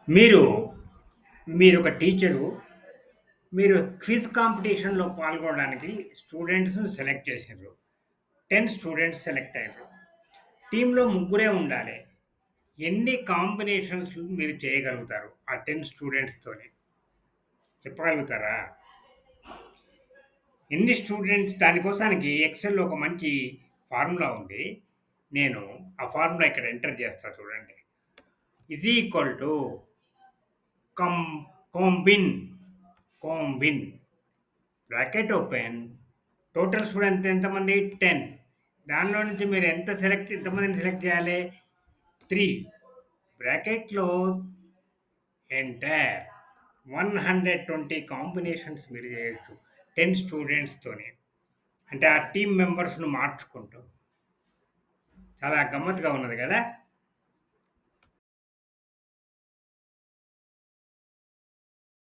మీరు మీరొక టీచరు. మీరు క్విజ్ కాంపిటీషన్‌లో పాల్గొనడానికి స్టూడెంట్స్‌ని సెలెక్ట్ చేసిర్రు. 10 స్టూడెంట్స్ సెలెక్ట్ అయ్యారు. టీమ్‌లో ముగ్గురే ఉండాలి. ఎన్ని కాంబినేషన్స్ మీరు చేయగలుగుతారు? ఆ 10 స్టూడెంట్స్‌తోని చెప్పగలుగుతారా? ఎన్ని స్టూడెంట్స్ దానికోసానికి ఎక్సెల్‌లో ఒక మంచి ఫార్ములా ఉంది. నేను ఆ ఫార్ములా ఇక్కడ ఎంటర్ చేస్తా చూడండి. Is equal to com combine combine bracket open. Total students ఎంతమంది? 10. దానిలో నుంచి మీరు ఎంతమందిని సెలెక్ట్ చేయాలి? 3. Bracket close. ఎంటర్. 120 కాంబినేషన్స్ మీరు చేయొచ్చు 10 స్టూడెంట్స్‌తోని. అంటే ఆ టీమ్ మెంబర్స్‌ను మార్చుకుంటూ. చాలా గమ్మత్తుగా ఉన్నది గదా!